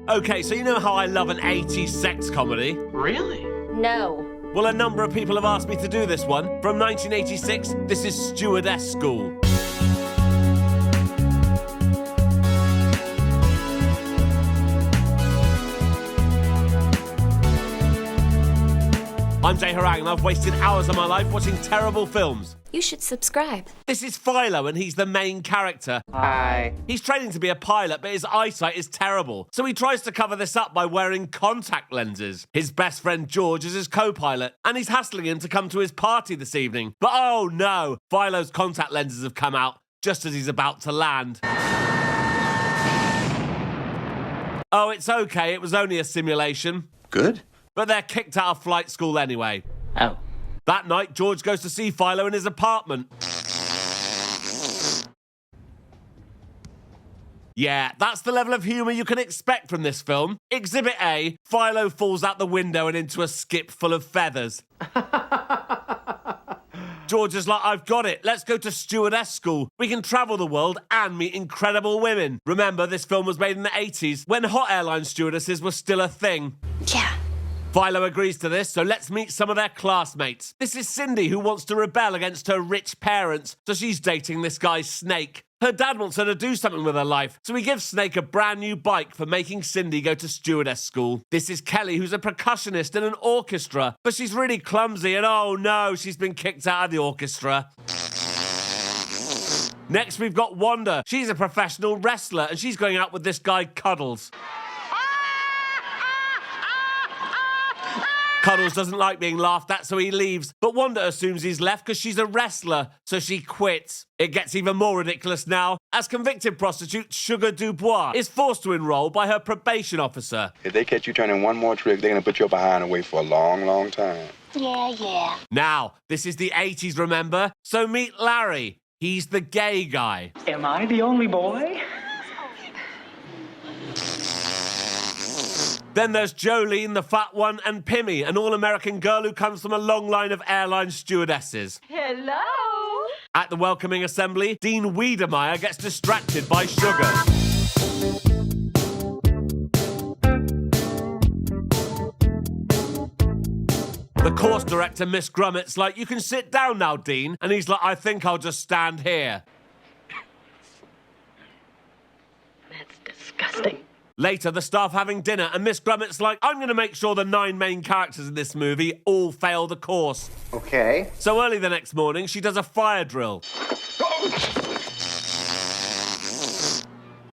Okay, so you know how I love an 80s sex comedy? Really? No. Well, a number of people have asked me to do this one. From 1986, this is Stewardess School. I'm Jay Harangue and I've wasted hours of my life watching terrible films. You should subscribe. This is Philo and he's the main character. Hi. He's training to be a pilot, but his eyesight is terrible. So he tries to cover this up by wearing contact lenses. His best friend George is his co-pilot, and he's hassling him to come to his party this evening. But oh no, Philo's contact lenses have come out just as he's about to land. Oh, it's okay, it was only a simulation. Good. But they're kicked out of flight school anyway. Oh. That night, George goes to see Philo in his apartment. Yeah, that's the level of humour you can expect from this film. Exhibit A, Philo falls out the window and into a skip full of feathers. George is like, I've got it. Let's go to Stewardess School. We can travel the world and meet incredible women. Remember, this film was made in the 80s, when hot airline stewardesses were still a thing. Yeah. Philo agrees to this, so let's meet some of their classmates. This is Cindy, who wants to rebel against her rich parents, so she's dating this guy Snake. Her dad wants her to do something with her life, so he gives Snake a brand new bike for making Cindy go to Stewardess School. This is Kelly, who's a percussionist in an orchestra, but she's really clumsy and oh no, she's been kicked out of the orchestra. Next, we've got Wanda. She's a professional wrestler, and she's going out with this guy Cuddles. Cuddles doesn't like being laughed at, so he leaves. But Wanda assumes he's left because she's a wrestler, so she quits. It gets even more ridiculous now, as convicted prostitute Sugar Dubois is forced to enroll by her probation officer. If they catch you turning one more trick, they're going to put your behind away for a long, long time. Yeah. Now, this is the 80s, remember? So meet Larry. He's the gay guy. Am I the only boy? Then there's Jolene, the fat one, and Pimmy, an all-American girl who comes from a long line of airline stewardesses. Hello? At the welcoming assembly, Dean Wiedemeyer gets distracted by Sugar. The course director, Miss Grummet's like, you can sit down now, Dean. And he's like, I think I'll just stand here. That's disgusting. Later, the staff having dinner, and Miss Grummet's like, I'm going to make sure the 9 main characters in this movie all fail the course. Okay. So early the next morning, she does a fire drill.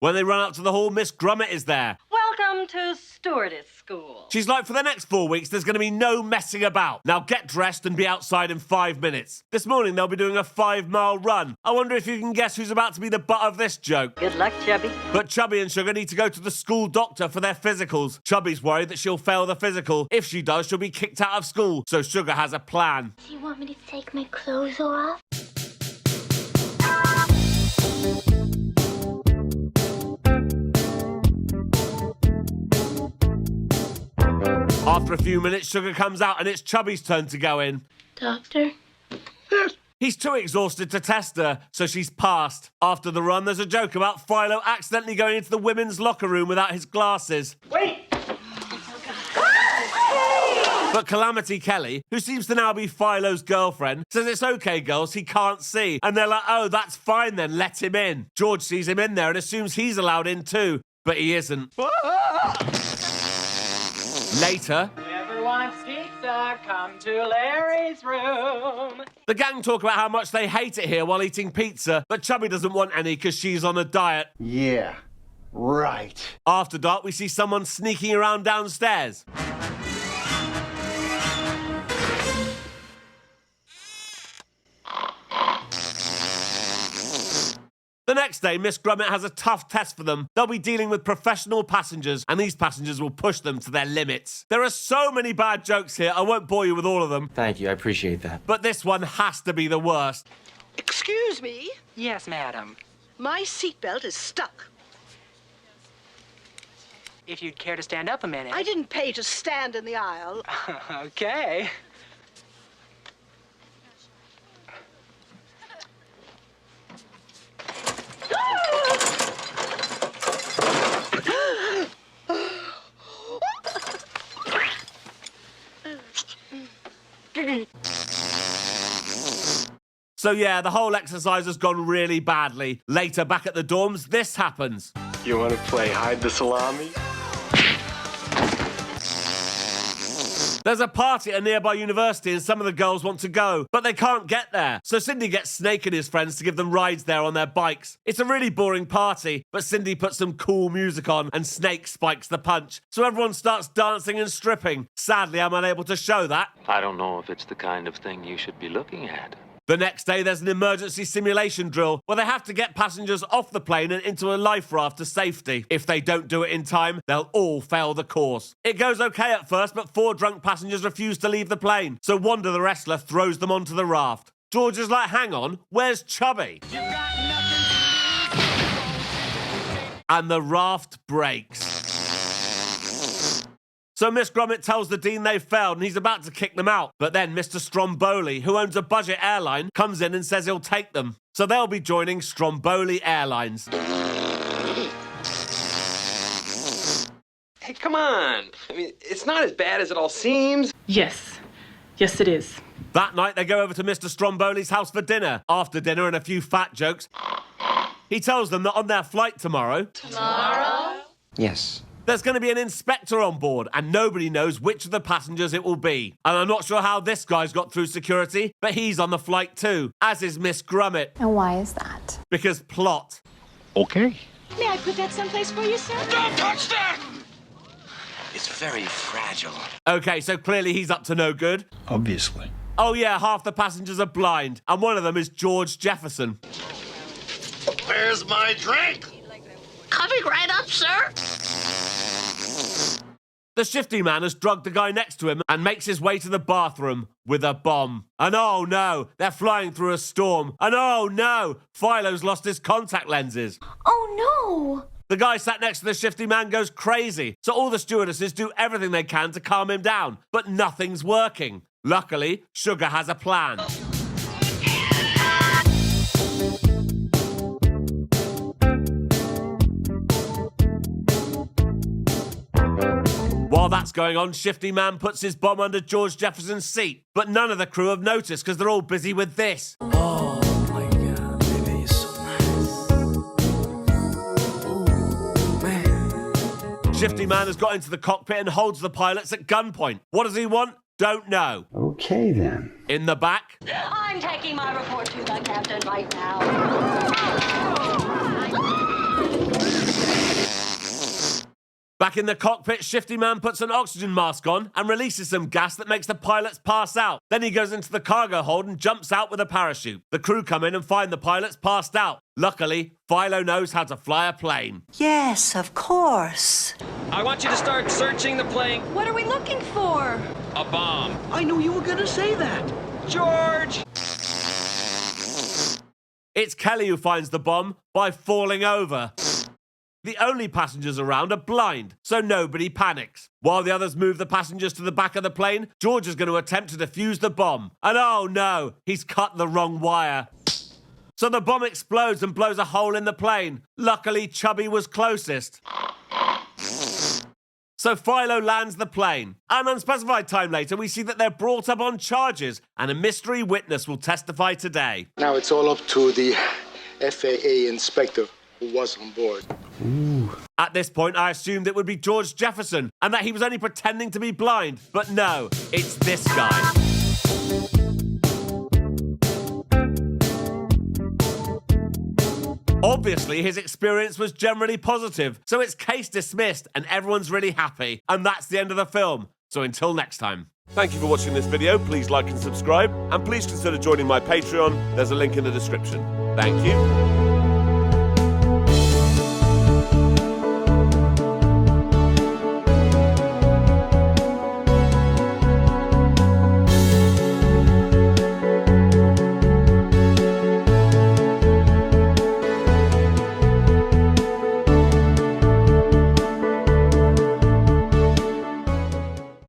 When they run up to the hall, Miss Grummet is there. Welcome to Stewardess School. She's like, for the next 4 weeks, there's going to be no messing about. Now get dressed and be outside in 5 minutes. This morning, they'll be doing a 5-mile run. I wonder if you can guess who's about to be the butt of this joke. Good luck, Chubby. But Chubby and Sugar need to go to the school doctor for their physicals. Chubby's worried that she'll fail the physical. If she does, she'll be kicked out of school. So Sugar has a plan. Do you want me to take my clothes off? After a few minutes, Sugar comes out and it's Chubby's turn to go in. Doctor? He's too exhausted to test her, so she's passed. After the run, there's a joke about Philo accidentally going into the women's locker room without his glasses. Wait! But Calamity Kelly, who seems to now be Philo's girlfriend, says it's okay, girls, he can't see. And they're like, oh, that's fine then, let him in. George sees him in there and assumes he's allowed in too, but he isn't. Later, Whoever wants pizza, come to Larry's room. the gang talk about how much they hate it here while eating pizza, but Chubby doesn't want any because she's on a diet. Yeah, right. After dark, we see someone sneaking around downstairs. The next day, Miss Grummet has a tough test for them. They'll be dealing with professional passengers, and these passengers will push them to their limits. There are so many bad jokes here, I won't bore you with all of them. Thank you, I appreciate that. But this one has to be the worst. Excuse me, Yes, madam. my seatbelt is stuck. If you'd care to stand up a minute. I didn't pay to stand in the aisle. Okay. So yeah, the whole exercise has gone really badly. Later, back at the dorms, this happens. You want to play hide the salami? There's a party at a nearby university and some of the girls want to go, but they can't get there. So Cindy gets Snake and his friends to give them rides there on their bikes. It's a really boring party, but Cindy puts some cool music on and Snake spikes the punch. So everyone starts dancing and stripping. Sadly, I'm unable to show that. I don't know if it's the kind of thing you should be looking at. The next day, there's an emergency simulation drill where they have to get passengers off the plane and into a life raft to safety. If they don't do it in time, they'll all fail the course. It goes okay at first, but 4 drunk passengers refuse to leave the plane. So Wanda the wrestler throws them onto the raft. George is like, hang on, where's Chubby? And the raft breaks. So Miss Gromit tells the dean they've failed and he's about to kick them out. But then Mr. Stromboli, who owns a budget airline, comes in and says he'll take them. So they'll be joining Stromboli Airlines. Hey, come on. I mean, it's not as bad as it all seems. Yes. Yes, it is. That night, they go over to Mr. Stromboli's house for dinner. After dinner and a few fat jokes, he tells them that on their flight tomorrow... Yes. There's going to be an inspector on board, and nobody knows which of the passengers it will be. And I'm not sure how this guy's got through security, but he's on the flight too, as is Miss Grummet. And why is that? Because plot. Okay. May I put that someplace for you, sir? Don't touch that! It's very fragile. Okay, so clearly he's up to no good. Obviously. Oh yeah, half the passengers are blind, and one of them is George Jefferson. Where's my drink? Coming right up, sir. The shifty man has drugged the guy next to him and makes his way to the bathroom with a bomb. And oh no, they're flying through a storm. And oh no, Philo's lost his contact lenses. Oh no! The guy sat next to the shifty man goes crazy, so all the stewardesses do everything they can to calm him down, but nothing's working. Luckily, Sugar has a plan. While that's going on, Shifty Man puts his bomb under George Jefferson's seat, but none of the crew have noticed because they're all busy with this. Oh my God, baby, it's so nice. Ooh, man. Shifty Man has got into the cockpit and holds the pilots at gunpoint. What does he want? Don't know. Okay, then. In the back, I'm taking my report to the captain right now. back in the cockpit, Shifty Man puts an oxygen mask on and releases some gas that makes the pilots pass out. Then he goes into the cargo hold and jumps out with a parachute. The crew come in and find the pilots passed out. Luckily, Philo knows how to fly a plane. Yes, of course. I want you to start searching the plane. What are we looking for? A bomb. I knew you were gonna say that. George! It's Kelly who finds the bomb by falling over. The only passengers around are blind, so nobody panics. While the others move the passengers to the back of the plane, George is going to attempt to defuse the bomb. And oh no, he's cut the wrong wire. So the bomb explodes and blows a hole in the plane. Luckily, Chubby was closest. So Philo lands the plane. An unspecified time later, we see that they're brought up on charges, and a mystery witness will testify today. Now it's all up to the FAA inspector who was on board. At this point, I assumed it would be George Jefferson, and that he was only pretending to be blind. But no, it's this guy. Obviously, his experience was generally positive, so it's case dismissed and everyone's really happy. And that's the end of the film. So until next time. Thank you for watching this video. Please like and subscribe. And please consider joining my Patreon. There's a link in the description. Thank you.